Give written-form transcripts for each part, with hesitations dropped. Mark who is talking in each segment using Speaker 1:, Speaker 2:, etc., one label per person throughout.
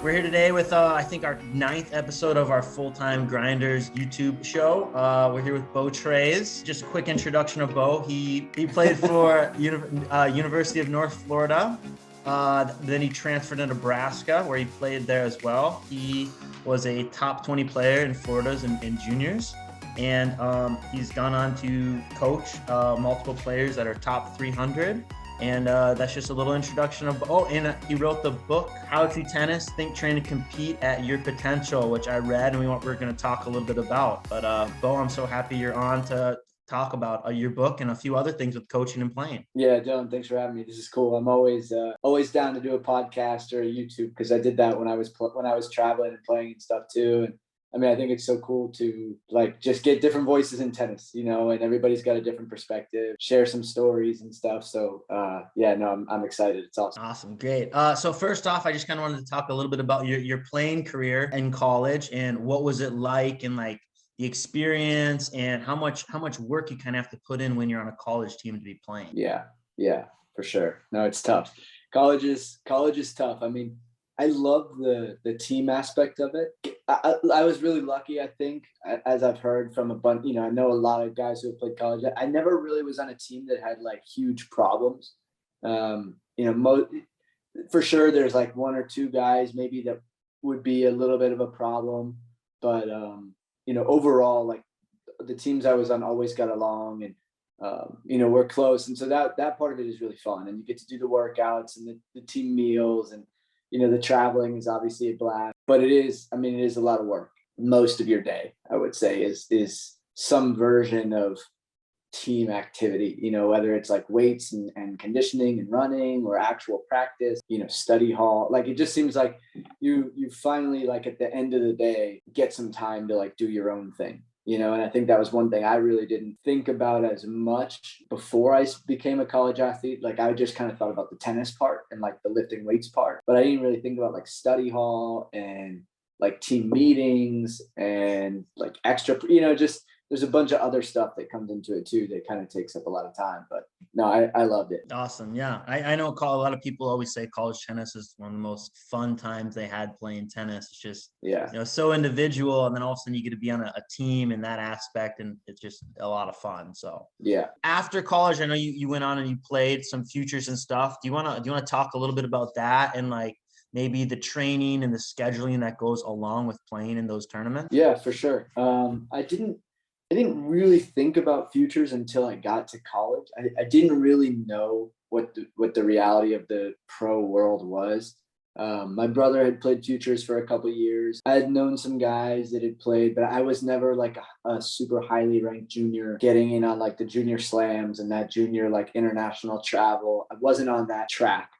Speaker 1: We're here today with, I think, our 9th episode of our Full-Time Grinders YouTube show. We're here with Beau Treyz. Just a quick introduction of Beau. He played for University of North Florida. Then he transferred to Nebraska, where he played there as well. He was a top 20 player in Florida's in juniors. And he's gone on to coach multiple players that are top 300. And that's just a little introduction of, and he wrote the book, How to Tennis, Think, Train, and Compete at Your Potential, which I read and we're going to talk a little bit about. But Beau, I'm so happy you're on to talk about your book and a few other things with coaching and playing.
Speaker 2: Yeah, Dylan, thanks for having me. This is cool. I'm always down to do a podcast or a YouTube, because I did that when I was traveling and playing and stuff too. And I mean, I think it's so cool to just get different voices in tennis, and everybody's got a different perspective, share some stories and stuff. So I'm excited. It's awesome.
Speaker 1: Awesome. Great. So first off, I just kind of wanted to talk a little bit about your playing career in college and what was it like, and the experience and how much work you kind of have to put in when you're on a college team to be playing.
Speaker 2: Yeah, for sure. No, it's tough. College is tough. I mean, I love the team aspect of it. I was really lucky, I think, as I've heard from a bunch, I know a lot of guys who have played college. I never really was on a team that had huge problems. For sure there's one or two guys maybe that would be a little bit of a problem, but overall, the teams I was on always got along, and we're close. And so that part of it is really fun, and you get to do the workouts and the team meals, and the traveling is obviously a blast, but it is a lot of work. Most of your day, I would say, is some version of team activity, whether it's weights and conditioning and running, or actual practice, study hall. It just seems like you finally, at the end of the day, get some time to do your own thing. And I think that was one thing I really didn't think about as much before I became a college athlete. I just kind of thought about the tennis part and the lifting weights part, but I didn't really think about study hall and team meetings and extra, just there's a bunch of other stuff that comes into it too that kind of takes up a lot of time. But no, I loved it.
Speaker 1: Awesome. Yeah. I know a lot of people always say college tennis is one of the most fun times they had playing tennis. It's just, so individual. And then all of a sudden you get to be on a team in that aspect, and it's just a lot of fun. So
Speaker 2: yeah.
Speaker 1: After college, I know you went on and you played some futures and stuff. Do you want to talk a little bit about that and maybe the training and the scheduling that goes along with playing in those tournaments?
Speaker 2: Yeah, for sure. I didn't really think about futures until I got to college. I didn't really know what the reality of the pro world was. My brother had played futures for a couple of years. I had known some guys that had played, but I was never a super highly ranked junior getting in on the junior slams and that junior international travel. I wasn't on that track.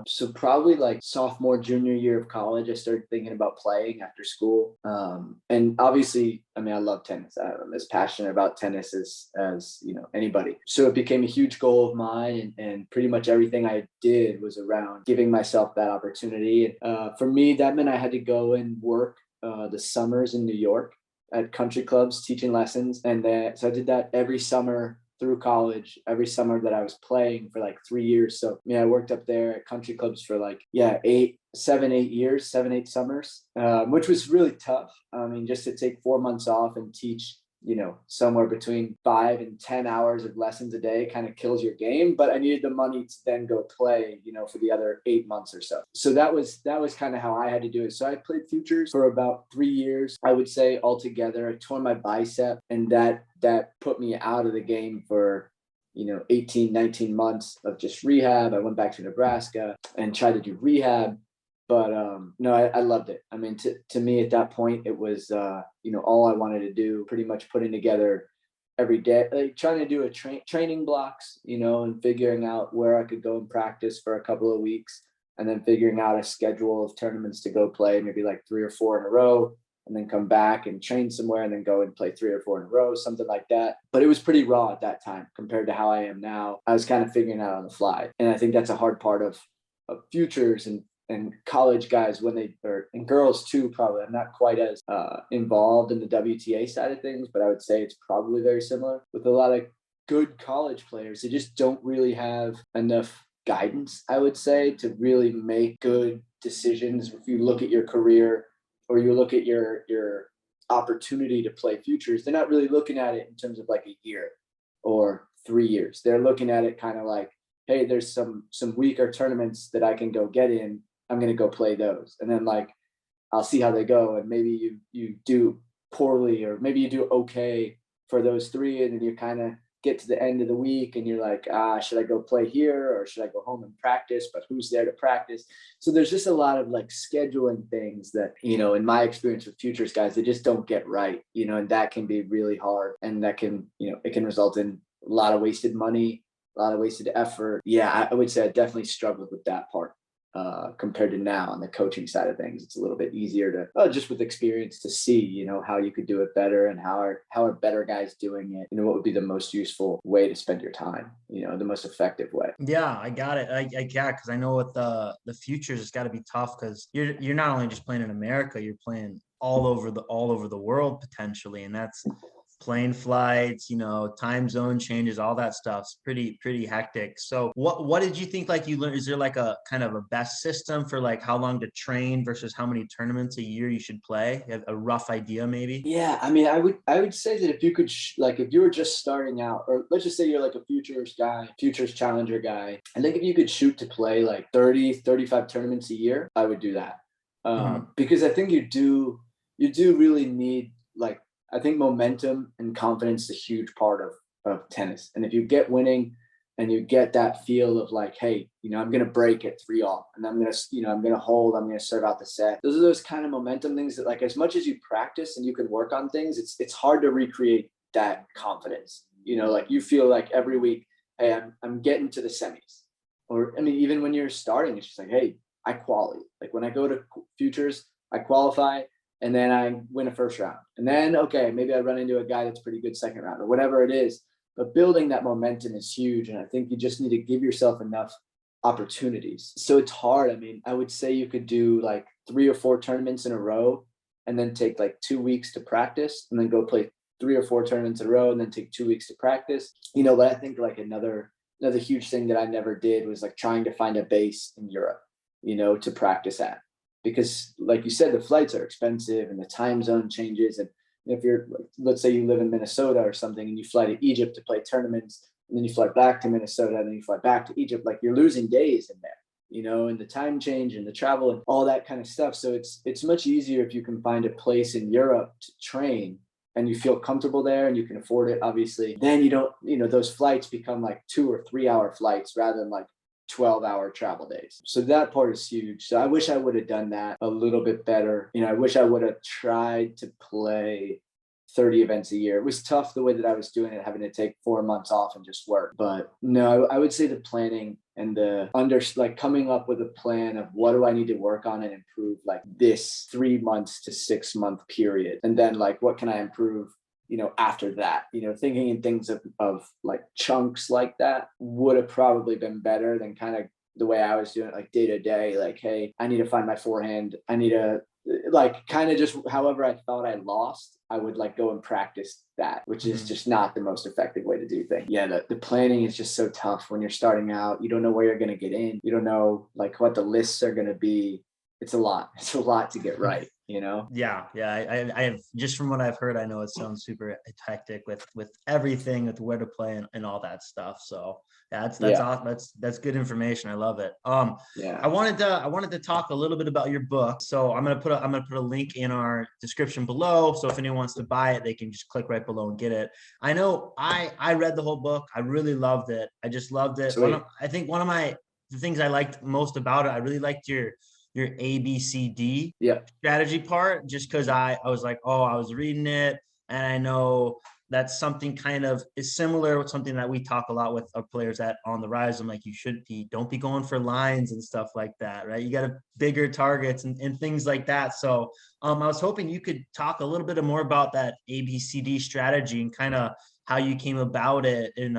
Speaker 2: So probably sophomore, junior year of college, I started thinking about playing after school. And obviously, I love tennis. I'm as passionate about tennis as anybody. So it became a huge goal of mine, and pretty much everything I did was around giving myself that opportunity. For me, that meant I had to go and work the summers in New York at country clubs teaching lessons. And so I did that every summer through college, every summer that I was playing for 3 years. So I worked up there at country clubs for 8 summers, which was really tough. Just to take 4 months off and teach, somewhere between 5 and 10 hours of lessons a day kind of kills your game. But I needed the money to then go play, for the other 8 months or so. So that was kind of how I had to do it. So I played futures for about 3 years, I would say altogether. I tore my bicep, and that put me out of the game for 18, 19 months of just rehab. I went back to Nebraska and tried to do rehab. But no, I loved it. To me at that point, it was, all I wanted to do, pretty much putting together every day, trying to do training blocks, and figuring out where I could go and practice for a couple of weeks, and then figuring out a schedule of tournaments to go play, maybe 3 or 4 in a row, and then come back and train somewhere and then go and play 3 or 4 in a row, something like that. But it was pretty raw at that time compared to how I am now. I was kind of figuring out on the fly. And I think that's a hard part of futures and college guys and girls too, probably. I'm not quite as involved in the WTA side of things, but I would say it's probably very similar with a lot of good college players. They just don't really have enough guidance, I would say, to really make good decisions, if you look at your career or you look at your opportunity to play futures, they're not really looking at it in terms of like a year or 3 years. They're looking at it kind of like, hey, there's some weaker tournaments that I can go get in. I'm going to go play those. And then like, I'll see how they go. And maybe you do poorly, or maybe you do okay for those 3. And then you kind of get to the end of the week and you're like, should I go play here or should I go home and practice? But who's there to practice? So there's just a lot of like scheduling things that, in my experience with futures guys, they just don't get right, and that can be really hard. And that can, it can result in a lot of wasted money, a lot of wasted effort. Yeah, I would say I definitely struggled with that part. Compared to now on the coaching side of things, it's a little bit easier to just with experience to see, how you could do it better and how are better guys doing it. What would be the most useful way to spend your time, the most effective way.
Speaker 1: Yeah, I got it. I get, because I know with the futures, it's got to be tough because you're not only just playing in America, you're playing all over the world potentially, and that's plane flights, time zone changes, all that stuff's pretty hectic. So what did you think, like, you learned? Is there like a kind of a best system for like how long to train versus how many tournaments a year you should play? You have a rough idea maybe?
Speaker 2: Yeah, I mean, I would say that if you could like if you were just starting out, or let's just say you're like a futures challenger guy, I think if you could shoot to play like 30-35 tournaments a year, I would do that. Because I think you do really need, like, I think momentum and confidence is a huge part of tennis. And if you get winning and you get that feel of like, hey, I'm going to break at 3-all and I'm going to hold, I'm going to serve out the set. Those are those kind of momentum things that, like, as much as you practice and you can work on things, it's hard to recreate that confidence. Like you feel like every week, hey, I'm getting to the semis. Or, I mean, even when you're starting, it's just like, hey, I qualify. Like when I go to futures, I qualify. And then I win a first round. And then, okay, maybe I run into a guy that's pretty good second round or whatever it is. But building that momentum is huge. And I think you just need to give yourself enough opportunities. So it's hard. I mean, I would say you could do like 3 or 4 tournaments in a row and then take like 2 weeks to practice and then go play 3 or 4 tournaments in a row and then take 2 weeks to practice. But I think like another huge thing that I never did was like trying to find a base in Europe, to practice at. Because like you said, the flights are expensive and the time zone changes. And if you're, let's say you live in Minnesota or something and you fly to Egypt to play tournaments and then you fly back to Minnesota and then you fly back to Egypt, like you're losing days in there, and the time change and the travel and all that kind of stuff. So it's much easier if you can find a place in Europe to train and you feel comfortable there and you can afford it, obviously. Then you don't, those flights become like 2 or 3 hour flights rather than like 12-hour travel days. So that part is huge. So I wish I would have done that a little bit better. I wish I would have tried to play 30 events a year. It was tough the way that I was doing it, having to take 4 months off and just work. But no, I would say the planning and like coming up with a plan of what do I need to work on and improve like this 3 months to 6 month period. And then like, what can I improve after that, thinking in things of like chunks like that would have probably been better than kind of the way I was doing it, like day to day, like, hey, I need to find my forehand. I need to like kind of just however I thought I lost, I would like go and practice that, which is just not the most effective way to do things. Yeah, the planning is just so tough when you're starting out. You don't know where you're going to get in. You don't know like what the lists are going to be. It's a lot to get right.
Speaker 1: Yeah. I have, just from what I've heard, I know it sounds super hectic with everything, with where to play and all that stuff. So yeah, that's awesome. That's good information. I love it. I wanted to talk a little bit about your book. So I'm gonna put a link in our description below. So if anyone wants to buy it, they can just click right below and get it. I know I read the whole book. I really loved it. I just loved it. I think one of the things I liked most about it, I really liked your ABCD strategy part, just because I was like, oh, I was reading it and I know that's something kind of is similar with something that we talk a lot with our players at On the Rise. I'm like, don't be going for lines and stuff like that, right? You got to bigger targets and things like that. So I was hoping you could talk a little bit more about that ABCD strategy and kind of how you came about it and,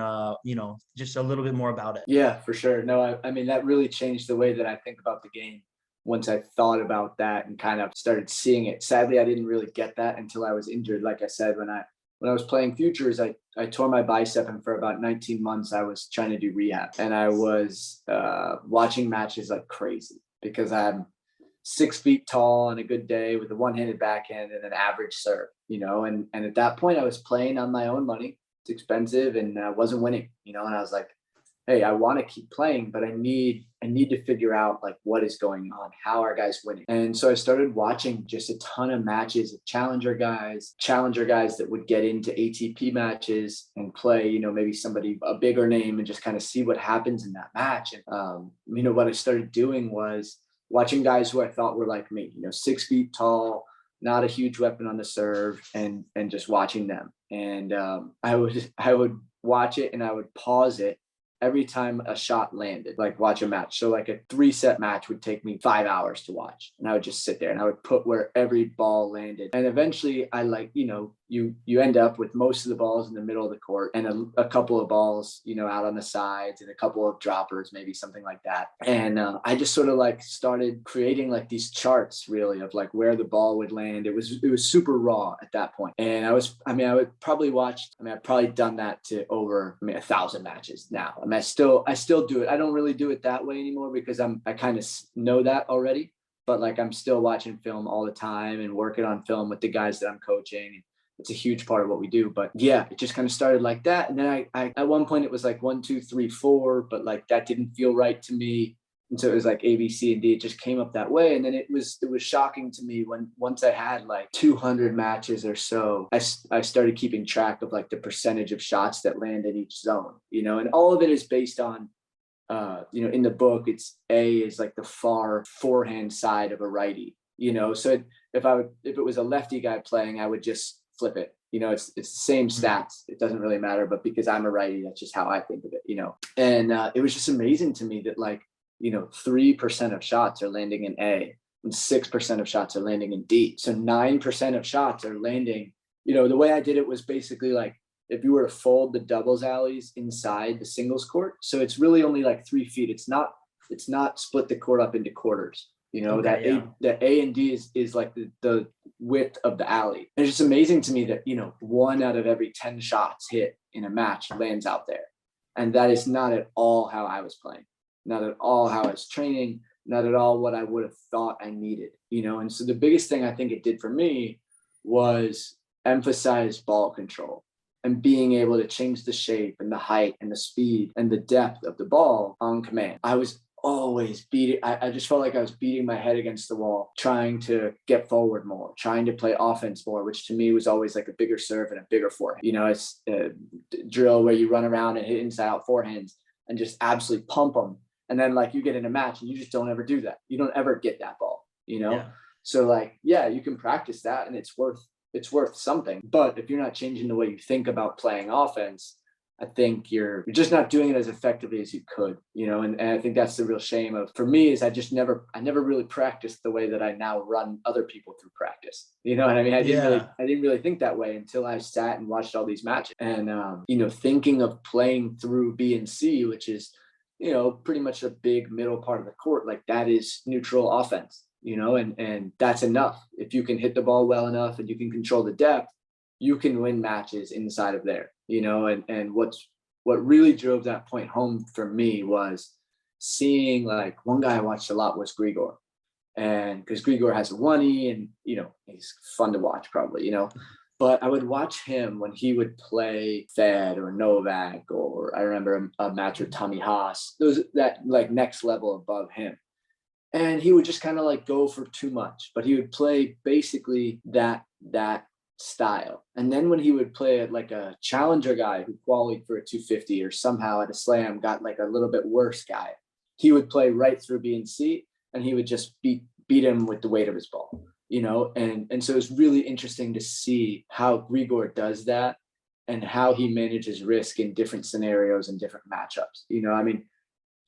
Speaker 1: just a little bit more about it.
Speaker 2: Yeah, for sure. No, I mean, that really changed the way that I think about the game. Once I thought about that and kind of started seeing it. Sadly, I didn't really get that until I was injured. Like I said, when I was playing futures, I tore my bicep, and for about 19 months, I was trying to do rehab. And I was watching matches like crazy because I'm 6 feet tall on a good day with a one-handed backhand and an average serve, and at that point I was playing on my own money. It's expensive and I wasn't winning, and I was like, hey, I want to keep playing, but I need to figure out like what is going on. How are guys winning? And so I started watching just a ton of matches of challenger guys that would get into ATP matches and play, maybe somebody, a bigger name, and just kind of see what happens in that match. And, what I started doing was watching guys who I thought were like me, 6 feet tall, not a huge weapon on the serve, and just watching them. And I would watch it and I would pause it every time a shot landed, like watch a match. So like a 3-set match would take me 5 hours to watch. And I would just sit there and I would put where every ball landed. And eventually I you end up with most of the balls in the middle of the court and a couple of balls, out on the sides and a couple of droppers, maybe something like that. And I just sort of like started creating like these charts really of like where the ball would land. It was super raw at that point. And I've probably done that to over 1,000 matches now. I still do it. I don't really do it that way anymore because I kind of know that already, but like I'm still watching film all the time and working on film with the guys that I'm coaching. It's a huge part of what we do. But yeah, it just kind of started like that. And then I at one point it was like 1, 2, 3, 4, but like that didn't feel right to me. And so it was like A, B, C, and D. It just came up that way. And then it was shocking to me when once I had like 200 matches or so, I started keeping track of like the percentage of shots that land in each zone, and all of it is based on, in the book, it's A is like the far forehand side of a righty, so if it was a lefty guy playing, I would just flip it. It's the same stats. It doesn't really matter, but because I'm a righty, that's just how I think of it, and it was just amazing to me that like, 3% of shots are landing in A and 6% of shots are landing in D. So 9% of shots are landing, the way I did it was basically like, if you were to fold the doubles alleys inside the singles court. So it's really only like 3 feet. It's not split the court up into quarters. The A and D is like the width of the alley. And it's just amazing to me that, 1 out of every 10 shots hit in a match lands out there. And that is not at all how I was playing, not at all how I was training, not at all what I would have thought I needed, And so the biggest thing I think it did for me was emphasize ball control and being able to change the shape and the height and the speed and the depth of the ball on command. I was always beating. I just felt like I was beating my head against the wall, trying to get forward more, trying to play offense more, which to me was always like a bigger serve and a bigger forehand. It's a drill where you run around and hit inside out forehands and just absolutely pump them. And then like you get in a match and you just don't ever do that. You don't ever get that ball, Yeah. So like, yeah, you can practice that and it's worth something. But if you're not changing the way you think about playing offense, I think you're just not doing it as effectively as you could, and I think that's the real shame for me is I never really practiced the way that I now run other people through practice. You know what I mean? I didn't really think that way until I sat and watched all these matches and, thinking of playing through B and C, which is, pretty much a big middle part of the court, like that is neutral offense, and that's enough. If you can hit the ball well enough and you can control the depth, you can win matches inside of there, and what really drove that point home for me was seeing like one guy I watched a lot was Grigor, and because Grigor has a 1E and, he's fun to watch probably, but I would watch him when he would play Fed or Novak, or I remember a match with Tommy Haas, that like next level above him. And he would just kind of like go for too much, but he would play basically that style. And then when he would play at like a challenger guy who qualified for a 250 or somehow at a slam got like a little bit worse guy, he would play right through B and C and he would just beat him with the weight of his ball, and so it's really interesting to see how Grigor does that and how he manages risk in different scenarios and different matchups,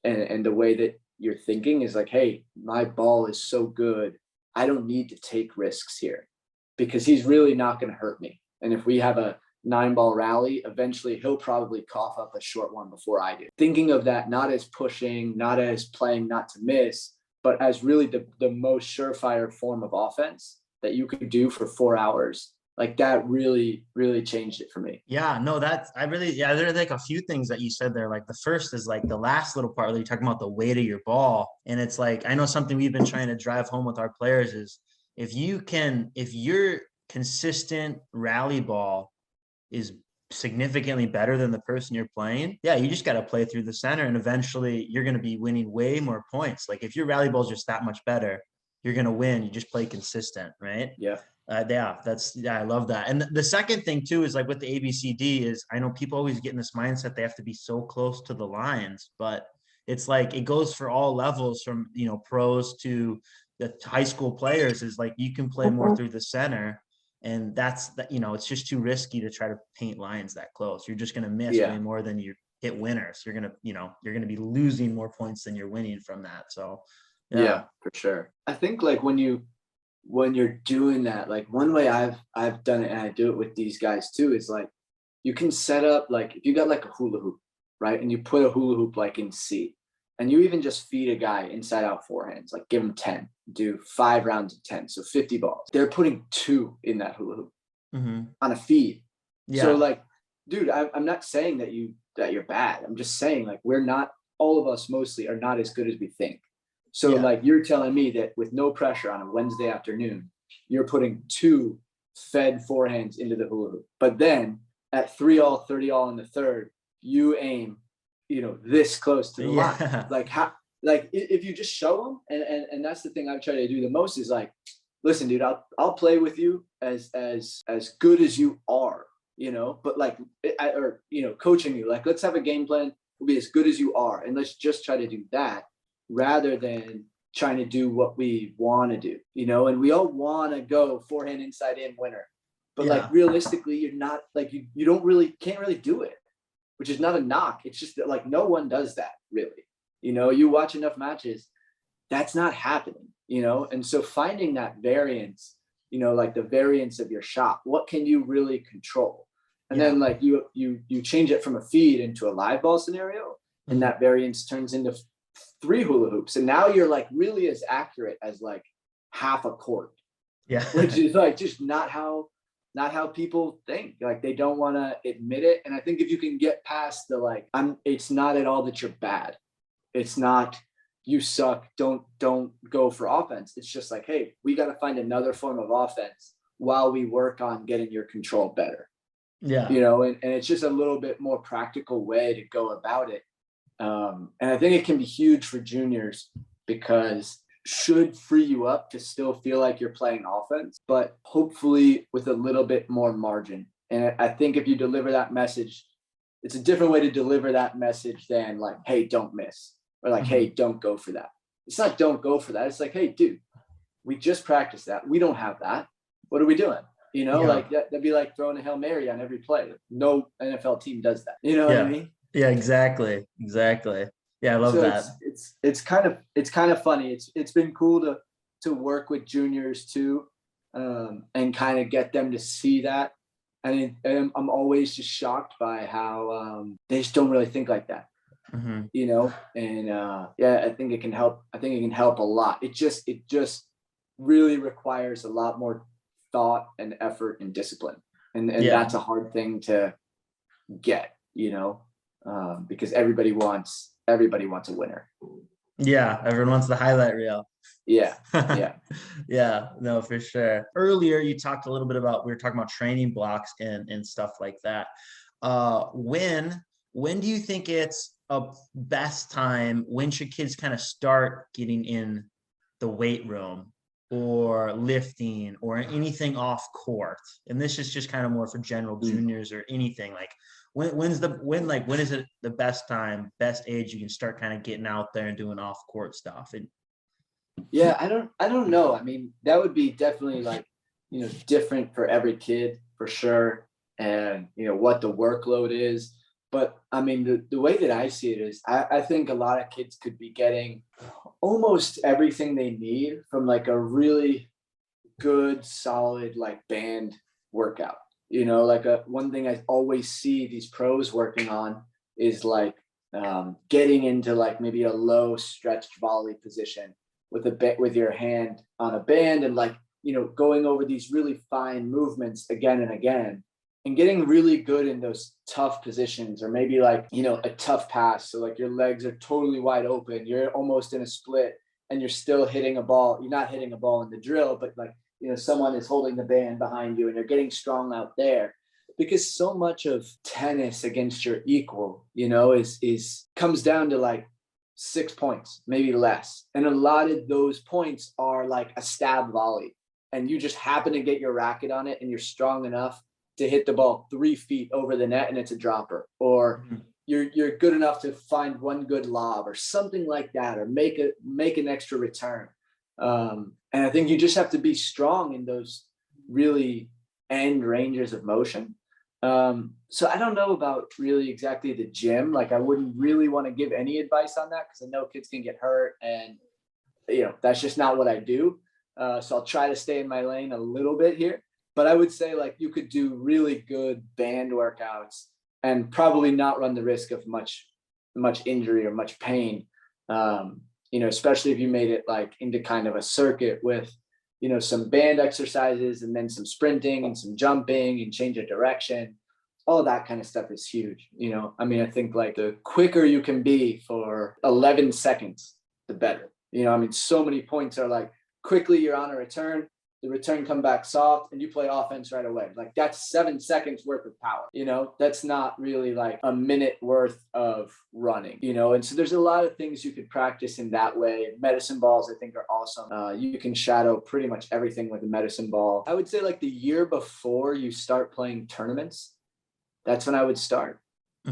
Speaker 2: and the way that you're thinking is like, hey, my ball is so good, I don't need to take risks here because he's really not going to hurt me. And if we have a 9-ball rally, eventually he'll probably cough up a short one before I do. Thinking of that not as pushing, not as playing not to miss, but as really the most surefire form of offense that you could do for 4 hours like that really, really changed it for me.
Speaker 1: Yeah, no, there are like a few things that you said there. Like the first is like the last little part where you're talking about the weight of your ball. And it's like, I know something we've been trying to drive home with our players is if your consistent rally ball is significantly better than the person you're playing, yeah, you just got to play through the center and eventually you're going to be winning way more points. Like if your rally ball is just that much better, you're going to win. You just play consistent, right?
Speaker 2: Yeah.
Speaker 1: I love that. And the second thing too is like with the ABCD is I know people always get in this mindset they have to be so close to the lines, but it's like it goes for all levels from pros to the high school players. Is like you can play more through the center, and that's that. It's just too risky to try to paint lines that close. You're just gonna miss way more than you hit winners. You're gonna be losing more points than you're winning from that. So
Speaker 2: yeah, for sure. I think like when you're doing that, like one way I've done it, and I do it with these guys too, is like you can set up like if you got like a hula hoop, right? And you put a hula hoop like in C, and you even just feed a guy inside out forehands, like give him 10, do 5 rounds of 10, so 50 balls. They're putting 2 in that hula hoop on a feed. Yeah. So like, dude, I'm not saying that you're bad. I'm just saying like all of us mostly are not as good as we think. So like you're telling me that with no pressure on a Wednesday afternoon, you're putting 2 fed forehands into the hula hoop. But then at 3-all, 30-all in the third, you aim, this close to the line. Like how, like if you just show them, and that's the thing I try to do the most is like, listen, dude, I'll play with you as good as you are, but like, coaching you, like, let's have a game plan. We'll be as good as you are. And let's just try to do that, rather than trying to do what we want to do, and we all want to go forehand inside in winner, but like realistically, you're not like, you can't really do it, which is not a knock. It's just that like, no one does that really, you watch enough matches, that's not happening, and so finding that variance, like the variance of your shot, what can you really control? And then like you change it from a feed into a live ball scenario, and that variance turns into 3 hula hoops, and now you're like really as accurate as like half a court, which is like just not how people think. Like they don't want to admit it. And I think if you can get past the like, it's not at all that you're bad, it's not you suck, don't go for offense, it's just like, hey, we got to find another form of offense while we work on getting your control better. And it's just a little bit more practical way to go about it. And I think it can be huge for juniors because should free you up to still feel like you're playing offense, but hopefully with a little bit more margin. And I think if you deliver that message, it's a different way to deliver that message than like, hey, don't miss, or like, hey, don't go for that. It's not don't go for that. It's like, hey, dude, we just practiced that. We don't have that. What are we doing? Like that'd be like throwing a Hail Mary on every play. No NFL team does that. You know what I mean?
Speaker 1: Yeah, exactly. Yeah, I love that.
Speaker 2: It's kind of funny. It's been cool to work with juniors too, and kind of get them to see that. And I'm always just shocked by how they just don't really think like that. And I think it can help. I think it can help a lot. It just really requires a lot more thought and effort and discipline, and that's a hard thing to get. Because everybody wants a winner.
Speaker 1: Yeah, everyone wants the highlight reel.
Speaker 2: Yeah.
Speaker 1: Yeah, no, for sure. Earlier you talked a little bit about, we were talking about training blocks and stuff like that. When do you think it's a best time? When should kids kind of start getting in the weight room or lifting or anything off court? And this is just kind of more for general juniors or anything. Like when is it the best time, best age you can start kind of getting out there and doing off court stuff? And
Speaker 2: yeah, I don't know. I mean, that would be definitely like, different for every kid for sure. And what the workload is. But I mean, the way that I see it is I think a lot of kids could be getting almost everything they need from like a really good, solid, like band workout. Like one thing I always see these pros working on is like getting into like maybe a low stretched volley position with your hand on a band and like going over these really fine movements again and again, and getting really good in those tough positions, or maybe like, a tough pass. So like your legs are totally wide open, you're almost in a split, and you're still hitting a ball. You're not hitting a ball in the drill, but like, someone is holding the band behind you and you're getting strong out there. Because so much of tennis against your equal, is comes down to like 6 points, maybe less. And a lot of those points are like a stab volley, and you just happen to get your racket on it and you're strong enough to hit the ball 3 feet over the net and it's a dropper, or you're good enough to find one good lob or something like that, or make an extra return. And I think you just have to be strong in those really end ranges of motion. So I don't know about really exactly the gym. Like, I wouldn't really want to give any advice on that, because I know kids can get hurt, and that's just not what I do. So I'll try to stay in my lane a little bit here. But I would say, like, you could do really good band workouts and probably not run the risk of much injury or much pain. Especially if you made it like into kind of a circuit with, some band exercises and then some sprinting and some jumping and change of direction. All that kind of stuff is huge. I think like the quicker you can be for 11 seconds, the better. So many points are like, quickly you're on a return, the return come back soft, and you play offense right away. Like, that's 7 seconds worth of power. That's not really like a minute worth of running, and so there's a lot of things you could practice in that way. Medicine balls, I think, are awesome. You can shadow pretty much everything with a medicine ball. I would say like the year before you start playing tournaments, that's when I would start.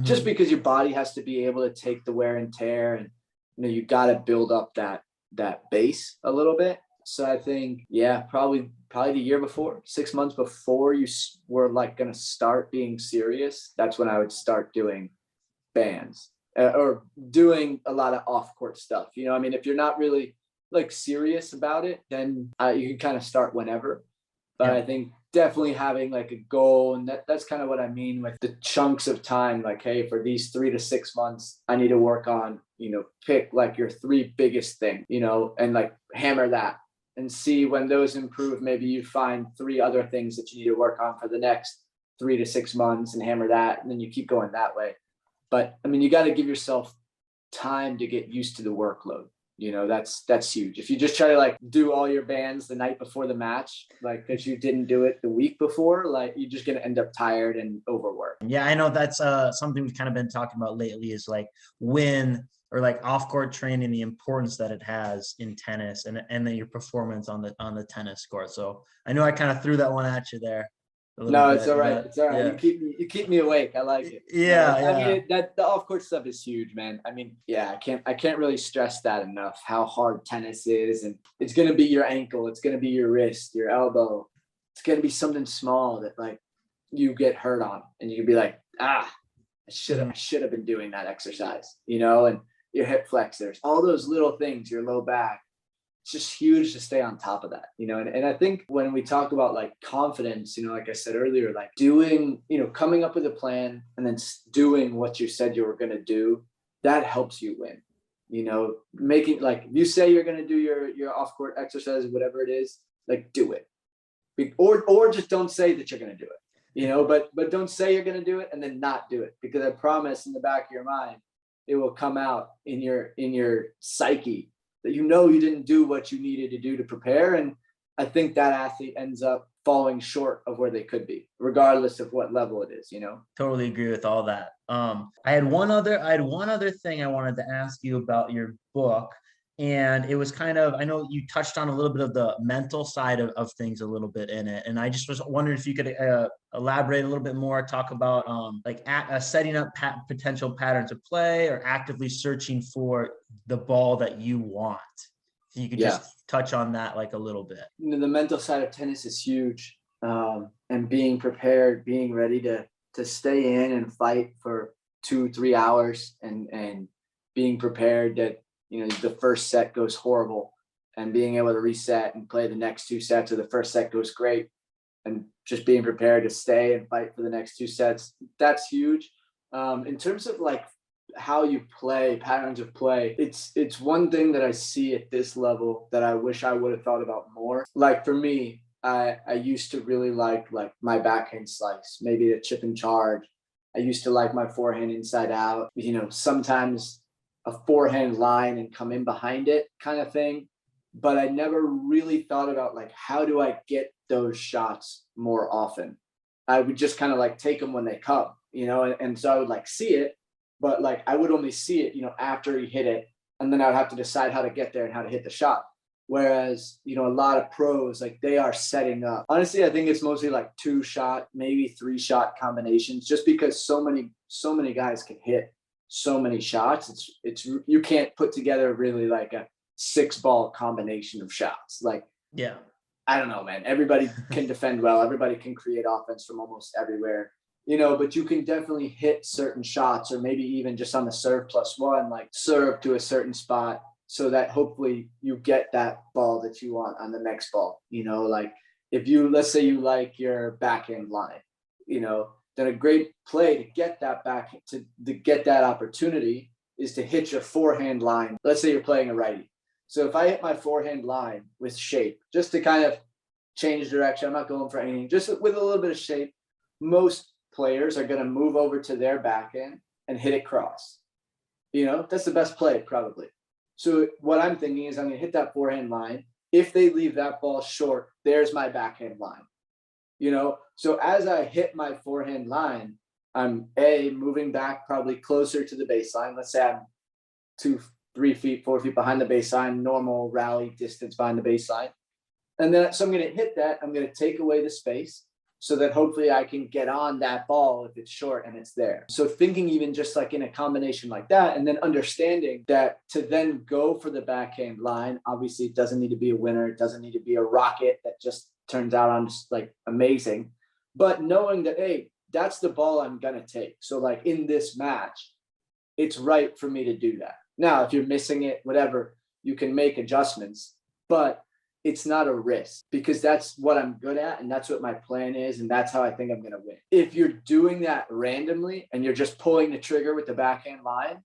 Speaker 2: Just because your body has to be able to take the wear and tear, and you got to build up that base a little bit. So I think, probably the year before, 6 months before you were like going to start being serious, that's when I would start doing bands, or doing a lot of off-court stuff. If you're not really like serious about it, then you can kind of start whenever. But I think definitely having like a goal, and that's kind of what I mean with the chunks of time. Like, hey, for these 3 to 6 months, I need to work on, pick like your 3 biggest things, and like hammer that. And see when those improve, maybe you find 3 other things that you need to work on for the next 3 to 6 months and hammer that. And then you keep going that way. But you got to give yourself time to get used to the workload. That's huge. If you just try to like do all your bands the night before the match, like, because you didn't do it the week before, like, you're just going to end up tired and overworked.
Speaker 1: Yeah, I know that's something we've kind of been talking about lately, is like or like off-court training, the importance that it has in tennis, and then your performance on the tennis court. So I know I kind of threw that one at you there.
Speaker 2: No, it's all right.
Speaker 1: But,
Speaker 2: it's all right.
Speaker 1: Yeah.
Speaker 2: You keep me awake. I like it.
Speaker 1: Yeah.
Speaker 2: That the off-court stuff is huge, man. I can't really stress that enough, how hard tennis is. And it's going to be your ankle. It's going to be your wrist, your elbow. It's going to be something small that like you get hurt on, and you can be like, I should have been doing that exercise, and your hip flexors, all those little things, your low back. It's just huge to stay on top of that, and I think when we talk about like confidence, like I said earlier, like doing, coming up with a plan and then doing what you said you were going to do, that helps you win. Making, like, if you say you're going to do your off-court exercise, whatever it is, like, do it. Or just don't say that you're going to do it, but don't say you're going to do it and then not do it, because I promise in the back of your mind, it will come out in your psyche that you didn't do what you needed to do to prepare. And I think that athlete ends up falling short of where they could be, regardless of what level it is.
Speaker 1: Totally agree with all that. I had one other thing I wanted to ask you about your book. And it was kind of, I know you touched on a little bit of the mental side of things a little bit in it. And I just was wondering if you could elaborate a little bit more, talk about setting up potential patterns of play, or actively searching for the ball that you want. So you could just touch on that like a little bit.
Speaker 2: The mental side of tennis is huge. And being prepared, being ready to stay in and fight for 2-3 hours, and being prepared that, the first set goes horrible, and being able to reset and play the next 2 sets, or the first set goes great, and just being prepared to stay and fight for the next 2 sets. That's huge. In terms of like how you play, patterns of play, it's one thing that I see at this level that I wish I would have thought about more. Like, for me, I used to really like my backhand slice, maybe a chip and charge. I used to like my forehand inside out, sometimes a forehand line and come in behind it kind of thing. But I never really thought about like, how do I get those shots more often? I would just kind of like take them when they come, and so I would like see it, but like I would only see it, after he hit it. And then I would have to decide how to get there and how to hit the shot. Whereas, a lot of pros, like they are setting up. Honestly, I think it's mostly like 2-shot, maybe 3-shot combinations, just because so many guys can hit so many shots. It's you can't put together really like a 6-ball combination of shots. Like,
Speaker 1: yeah,
Speaker 2: I don't know, man. Everybody can defend well. Everybody can create offense from almost everywhere, but you can definitely hit certain shots, or maybe even just on the serve +1, like serve to a certain spot, so that hopefully you get that ball that you want on the next ball. Like if let's say you like your backhand line, then a great play to get that to get that opportunity is to hit your forehand line. Let's say you're playing a righty. So if I hit my forehand line with shape, just to kind of change direction, I'm not going for anything, just with a little bit of shape, most players are going to move over to their backhand and hit it cross. That's the best play probably. So what I'm thinking is I'm going to hit that forehand line. If they leave that ball short, there's my backhand line. So as I hit my forehand line, I'm moving back probably closer to the baseline. Let's say I'm 2, 3 feet, 4 feet behind the baseline, normal rally distance behind the baseline. And then, so I'm going to hit that. I'm going to take away the space so that hopefully I can get on that ball if it's short and it's there. So thinking even just like in a combination like that, and then understanding that to then go for the backhand line, obviously it doesn't need to be a winner. It doesn't need to be a rocket that just turns out on just like amazing, but knowing that, hey, that's the ball I'm going to take. So like in this match, it's right for me to do that. Now, if you're missing it, whatever, you can make adjustments, but it's not a risk because that's what I'm good at. And that's what my plan is. And that's how I think I'm going to win. If you're doing that randomly and you're just pulling the trigger with the backhand line,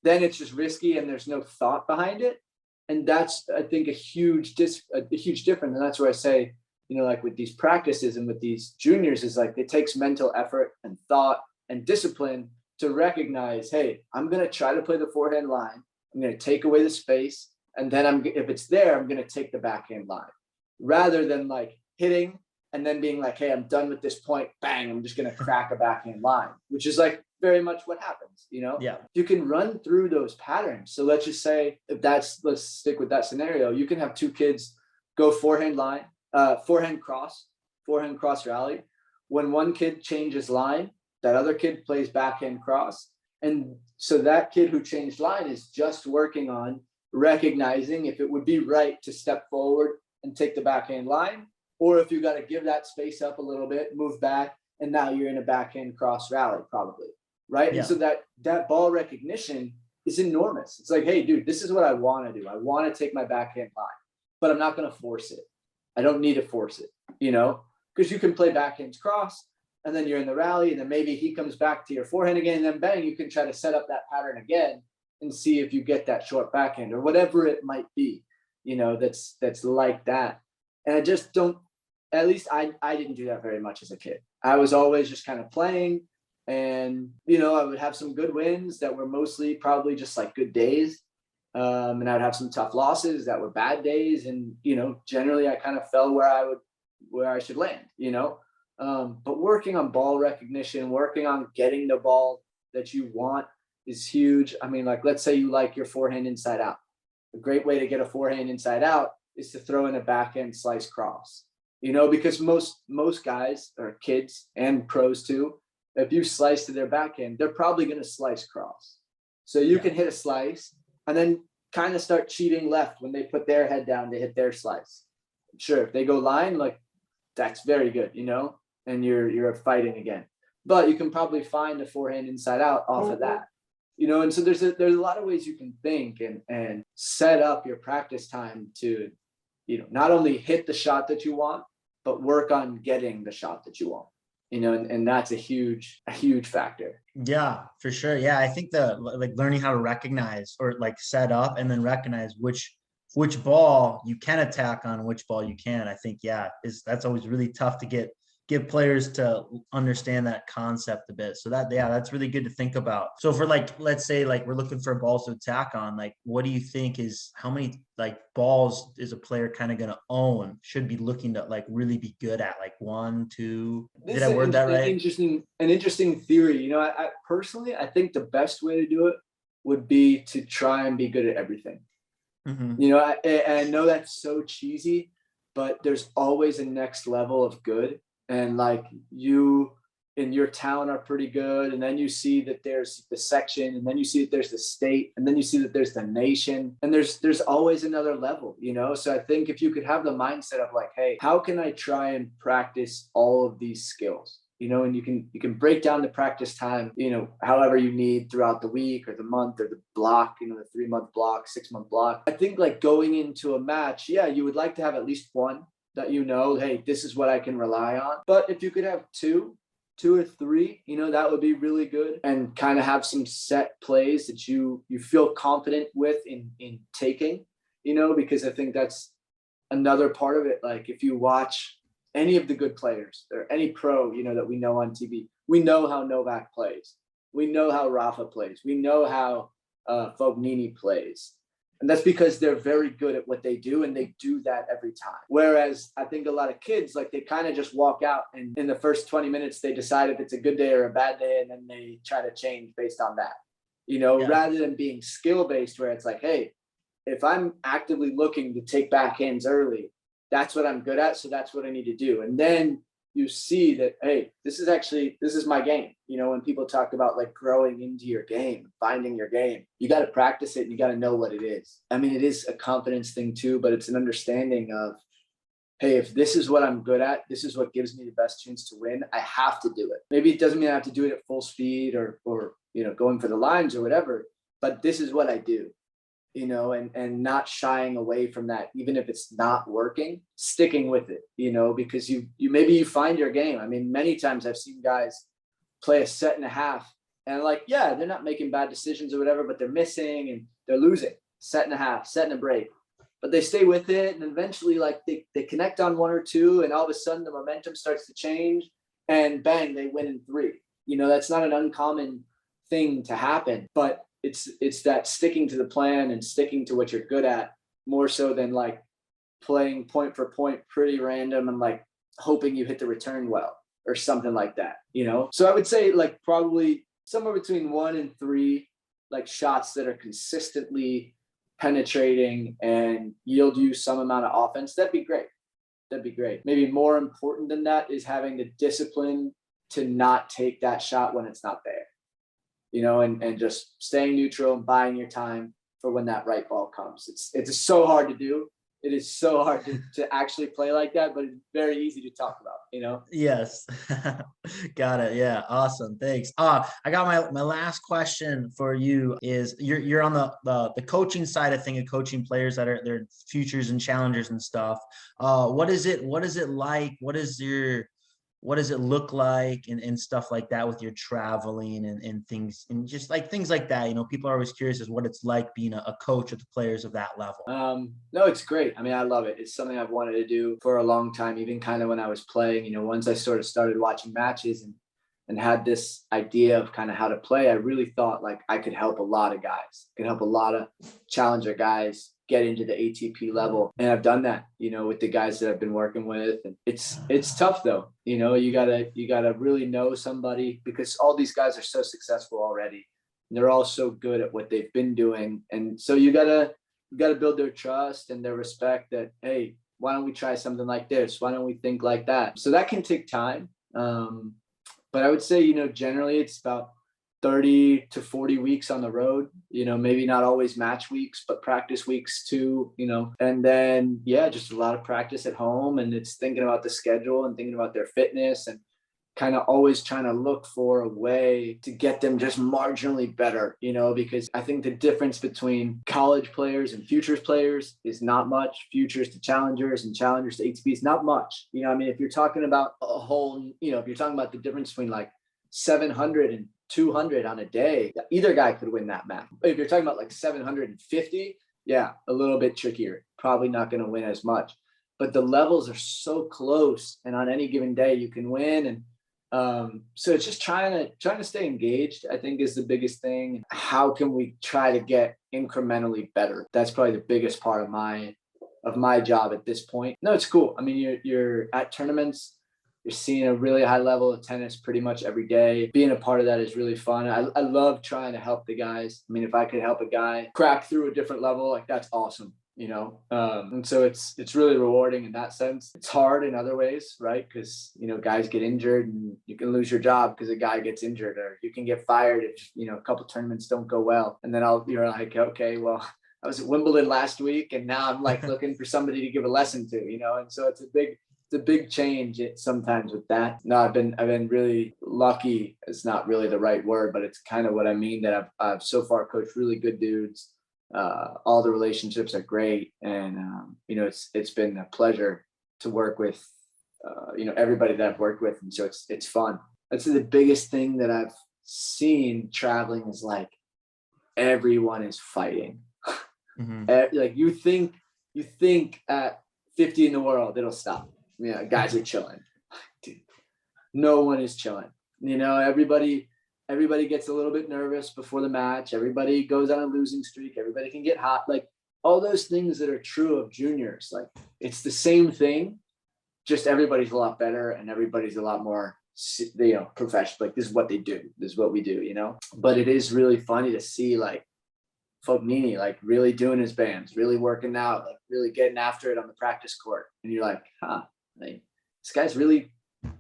Speaker 2: then it's just risky and there's no thought behind it. And that's, I think, a huge difference. And that's where I say, like with these practices and with these juniors is like, it takes mental effort and thought and discipline to recognize, hey, I'm going to try to play the forehand line. I'm going to take away the space. And then if it's there, I'm going to take the backhand line rather than like hitting and then being like, hey, I'm done with this point. Bang, I'm just going to crack a backhand line, which is like very much what happens,
Speaker 1: Yeah.
Speaker 2: You can run through those patterns. So let's just say let's stick with that scenario. You can have 2 kids go forehand line, forehand cross rally. When one kid changes line, that other kid plays backhand cross. And so that kid who changed line is just working on recognizing if it would be right to step forward and take the backhand line, or if you got to give that space up a little bit, move back, and now you're in a backhand cross rally probably, right?
Speaker 1: Yeah.
Speaker 2: And so that ball recognition is enormous. It's like, hey, dude, this is what I want to do. I want to take my backhand line, but I'm not going to force it. I don't need to force it, because you can play backhands cross, and then you're in the rally, and then maybe he comes back to your forehand again, and then bang, you can try to set up that pattern again and see if you get that short backhand or whatever it might be, that's like that. And I just don't, at least I didn't do that very much as a kid. I was always just kind of playing and, I would have some good wins that were mostly probably just like good days. And I would have some tough losses that were bad days. And, generally I kind of fell where I should land, but working on ball recognition, working on getting the ball that you want is huge. I mean, like, let's say you like your forehand inside out. A great way to get a forehand inside out is to throw in a backhand slice cross, because most guys or kids and pros too, if you slice to their backhand, they're probably going to slice cross. So you can hit a slice and then kind of start cheating left when they put their head down to hit their slice. Sure, if they go line, like that's very good, and you're fighting again. But you can probably find a forehand inside out off of that. And so there's a lot of ways you can think and set up your practice time to, not only hit the shot that you want, but work on getting the shot that you want, and that's a huge factor.
Speaker 1: Yeah, for sure. Yeah. I think like learning how to recognize or like set up and then recognize which which ball you can attack on, which ball you can. I think, yeah, that's always really tough to get players to understand that concept a bit. So that's really good to think about. So for like, let's say like we're looking for balls to attack on, like, what do you think is, how many like balls is a player kind of going to own, should be looking to like really be good at, like 1, 2, did I word that right?
Speaker 2: An interesting theory. You know, I personally, I think the best way to do it would be to try and be good at everything.
Speaker 1: Mm-hmm.
Speaker 2: You know, I know that's so cheesy, but there's always a next level of good. And like you and your town are pretty good. And then you see that there's the section, and then you see that there's the state, and then you see that there's the nation, and there's always another level, you know? So I think if you could have the mindset of like, hey, how can I try and practice all of these skills? You know, and you can break down the practice time, you know, however you need throughout the week or the month or the block, you know, the 3-month block, 6-month block. I think like going into a match, yeah, you would like to have at least one that, you know, hey, this is what I can rely on. But if you could have two or three, you know, that would be really good, and kind of have some set plays that you feel confident with in taking, you know, because I think that's another part of it. Like if you watch any of the good players or any pro, you know, that we know on TV, we know how Novak plays. We know how Rafa plays. We know how Fognini plays. And that's because they're very good at what they do, and they do that every time. Whereas I think a lot of kids, like they kind of just walk out, and in the first 20 minutes, they decide if it's a good day or a bad day, and then they try to change based on that, you know, rather than being skill-based, where it's like, hey, if I'm actively looking to take backhands early, that's what I'm good at. So that's what I need to do. And then you see that, hey, this is my game. You know, when people talk about like growing into your game, finding your game, you got to practice it and you got to know what it is. I mean, it is a confidence thing too, but it's an understanding of, hey, if this is what I'm good at, this is what gives me the best chance to win, I have to do it. Maybe it doesn't mean I have to do it at full speed or, you know, going for the lines or whatever, but this is what I do. You know, and not shying away from that, even if it's not working, sticking with it, you know, because you maybe you find your game. I mean, many times I've seen guys play a set and a half, and like, yeah, they're not making bad decisions or whatever, but they're missing and they're losing set and a half, set and a break, but they stay with it, and eventually like they connect on 1 or 2, and all of a sudden the momentum starts to change, and bang, they win in 3. You know, that's not an uncommon thing to happen, but it's that sticking to the plan and sticking to what you're good at, more so than like playing point for point pretty random and like hoping you hit the return well or something like that, you know? So I would say like probably somewhere between 1 and 3 like shots that are consistently penetrating and yield you some amount of offense. That'd be great. Maybe more important than that is having the discipline to not take that shot when it's not there. You know, and just staying neutral and buying your time for when that right ball comes. It's so hard to do. It is so hard to actually play like that, but it's very easy to talk about, you know?
Speaker 1: Yes. Got it. Yeah. Awesome. Thanks. I got my last question for you is you're on the coaching side of thing, of coaching players that are their futures and challengers and stuff. What is it like? What does it look like and stuff like that with your traveling and things, and just like things like that? You know, people are always curious as what it's like being a coach with the players of that level.
Speaker 2: No, it's great. I mean, I love it. It's something I've wanted to do for a long time, even kind of when I was playing. You know, once I sort of started watching matches and had this idea of kind of how to play, I really thought like I could help a lot of guys, could help a lot of challenger guys get into the ATP level. And I've done that, you know, with the guys that I've been working with. And it's tough though. You know, you gotta really know somebody, because all these guys are so successful already. And they're all so good at what they've been doing. And so you gotta build their trust and their respect that, hey, why don't we try something like this? Why don't we think like that? So that can take time. But I would say, you know, generally it's about 30 to 40 weeks on the road, you know, maybe not always match weeks, but practice weeks too, you know, and then, yeah, just a lot of practice at home, and it's thinking about the schedule and thinking about their fitness and kind of always trying to look for a way to get them just marginally better, you know, because I think the difference between college players and futures players is not much. Futures to challengers and challengers to ATP is not much. You know, I mean, if you're talking about a whole, you know, if you're talking about the difference between like 700 and 200 on a day, either guy could win that match. If you're talking about like 750, yeah, a little bit trickier. Probably not going to win as much, but the levels are so close, and on any given day you can win. And so it's just trying to stay engaged, I think, is the biggest thing. How can we try to get incrementally better? That's probably the biggest part of my job at this point. No, it's cool. I mean, you're at tournaments, you're seeing a really high level of tennis pretty much every day. Being a part of that is really fun. I love trying to help the guys. I mean, if I could help a guy crack through a different level, like, that's awesome, you know? And so it's really rewarding in that sense. It's hard in other ways, right? Because, you know, guys get injured and you can lose your job because a guy gets injured, or you can get fired if, you know, a couple tournaments don't go well. And then you're like, okay, well, I was at Wimbledon last week and now I'm like looking for somebody to give a lesson to, you know? And so it's a big change sometimes with that. No, I've been really lucky. It's not really the right word, but it's kind of what I mean, that I've so far coached really good dudes. All the relationships are great. And, you know, it's been a pleasure to work with, you know, everybody that I've worked with. And so it's fun. That's the biggest thing that I've seen traveling is like, everyone is fighting.
Speaker 1: Mm-hmm.
Speaker 2: Like you think at 50 in the world, it'll stop. Yeah, guys are chilling. Dude, no one is chilling. You know, everybody gets a little bit nervous before the match. Everybody goes on a losing streak. Everybody can get hot. Like all those things that are true of juniors. Like it's the same thing, just everybody's a lot better and everybody's a lot more, you know, professional. Like this is what they do. This is what we do, you know? But it is really funny to see like Fognini, like really doing his bands, really working out, like really getting after it on the practice court. And you're like, like, this guy's really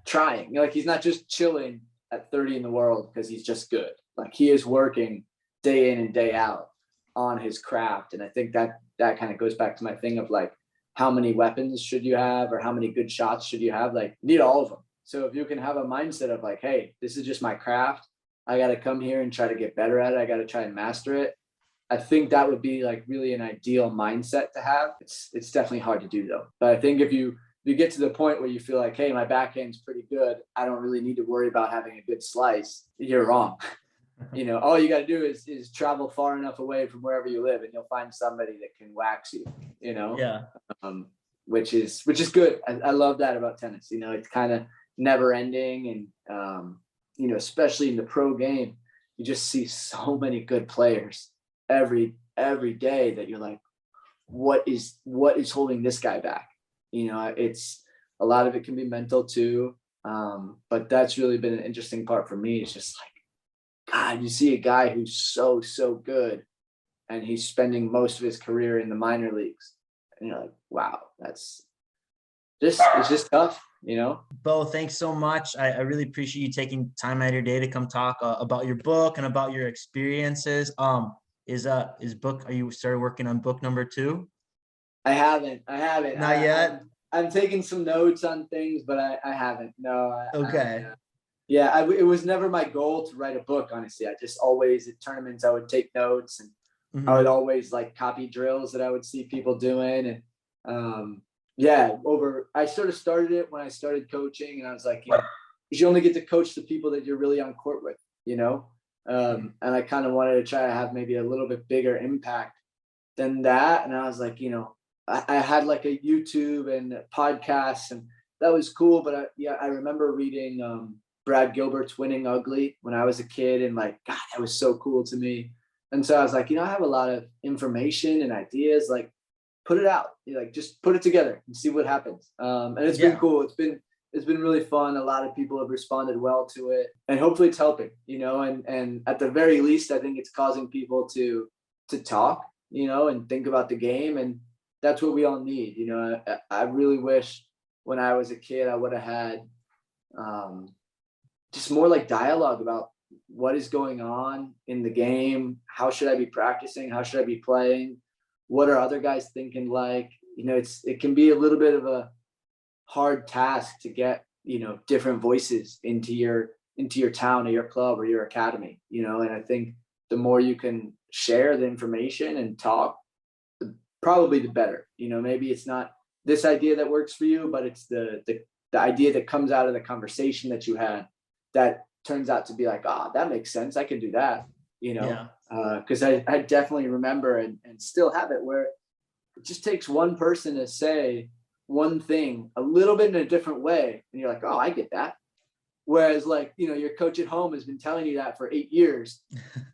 Speaker 2: trying. Like he's not just chilling at 30 in the world because he's just good. Like he is working day in and day out on his craft. And I think that kind of goes back to my thing of like, how many weapons should you have, or how many good shots should you have? Like you need all of them. So if you can have a mindset of like, hey, this is just my craft, I got to come here and try to get better at it. I got to try and master it. I think that would be like really an ideal mindset to have. It's definitely hard to do though. But I think if you get to the point where you feel like, hey, my backhand's pretty good, I don't really need to worry about having a good slice, you're wrong. You know, all you got to do is travel far enough away from wherever you live and you'll find somebody that can wax you, you know?
Speaker 1: Yeah.
Speaker 2: Which is good. I love that about tennis. You know, it's kind of never ending. And, you know, especially in the pro game, you just see so many good players every day that you're like, what is holding this guy back? You know, it's a lot of it can be mental too. But that's really been an interesting part for me. It's just like, God, you see a guy who's so good and he's spending most of his career in the minor leagues. And you're like, wow, it's just tough, you know?
Speaker 1: Beau, thanks so much. I really appreciate you taking time out of your day to come talk about your book and about your experiences. Are you started working on book number 2?
Speaker 2: I haven't.
Speaker 1: Not yet.
Speaker 2: I'm taking some notes on things, but I haven't. No.
Speaker 1: Okay.
Speaker 2: It was never my goal to write a book. Honestly, I just always at tournaments I would take notes, and I would always like copy drills that I would see people doing. And I sort of started it when I started coaching, and I was like, you know, you only get to coach the people that you're really on court with, you know. And I kind of wanted to try to have maybe a little bit bigger impact than that. And I was like, you know, I had like a YouTube and podcasts, and that was cool. But I remember reading Brad Gilbert's Winning Ugly when I was a kid, and like, God, that was so cool to me. And so I was like, you know, I have a lot of information and ideas, like put it out, like just put it together and see what happens. And it's been cool. It's been really fun. A lot of people have responded well to it, and hopefully it's helping, you know, and at the very least, I think it's causing people to talk, you know, and think about the game. And that's what we all need. You know, I really wish when I was a kid, I would have had just more like dialogue about what is going on in the game. How should I be practicing? How should I be playing? What are other guys thinking? Like, you know, it can be a little bit of a hard task to get, you know, different voices into your town or your club or your academy, you know. And I think the more you can share the information and talk, probably the better. You know, maybe it's not this idea that works for you, but it's the idea that comes out of the conversation that you had that turns out to be like, that makes sense. I can do that. you know,
Speaker 1: Yeah.
Speaker 2: because I definitely remember and still have it where it just takes one person to say one thing a little bit in a different way. And you're like, oh, I get that. Whereas like, you know, your coach at home has been telling you that for 8 years,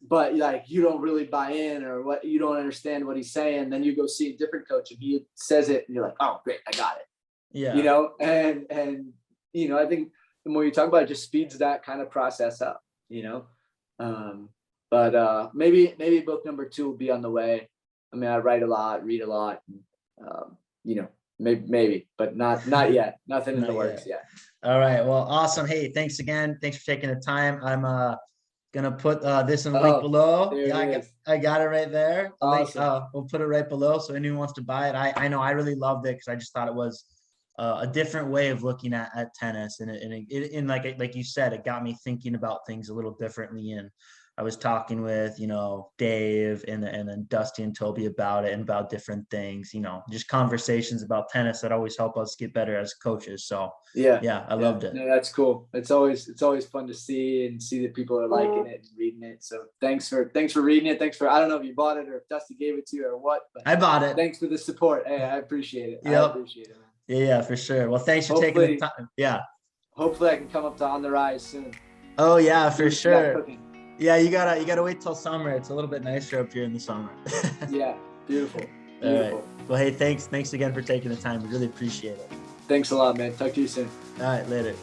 Speaker 2: but like, you don't really buy in or what, you don't understand what he's saying. Then you go see a different coach and he says it and you're like, oh, great, I got it.
Speaker 1: Yeah.
Speaker 2: You know, and, you know, I think the more you talk about it, just speeds that kind of process up, you know? But maybe book number 2 will be on the way. I mean, I write a lot, read a lot, you know, maybe, but not yet. Nothing in the works yet.
Speaker 1: All right. Well, awesome. Hey, thanks again. Thanks for taking the time. I'm gonna put this in the link below. Yeah, I got it right there. The
Speaker 2: Awesome.
Speaker 1: link, we'll put it right below so anyone wants to buy it. I know I really loved it because I just thought it was a different way of looking at tennis, and like you said, it got me thinking about things a little differently. And I was talking with, you know, Dave and then Dusty and Toby about it and about different things, you know, just conversations about tennis that always help us get better as coaches. So yeah, I loved it.
Speaker 2: No, that's cool. It's always fun to see that people are liking it and reading it. So thanks for reading it. Thanks for, I don't know if you bought it or if Dusty gave it to you or what, but
Speaker 1: I bought it.
Speaker 2: Thanks for the support. Hey, I appreciate it.
Speaker 1: Yep.
Speaker 2: I appreciate it, man.
Speaker 1: Yeah, for sure. Well, thanks for taking the time. Yeah.
Speaker 2: Hopefully I can come up to On the Rise soon.
Speaker 1: Oh yeah, for sure. Yeah, you gotta wait till summer. It's a little bit nicer up here in the summer.
Speaker 2: Yeah, beautiful.
Speaker 1: All right. Well, hey, thanks again for taking the time. We really appreciate it.
Speaker 2: Thanks a lot, man. Talk to you soon.
Speaker 1: All right, later.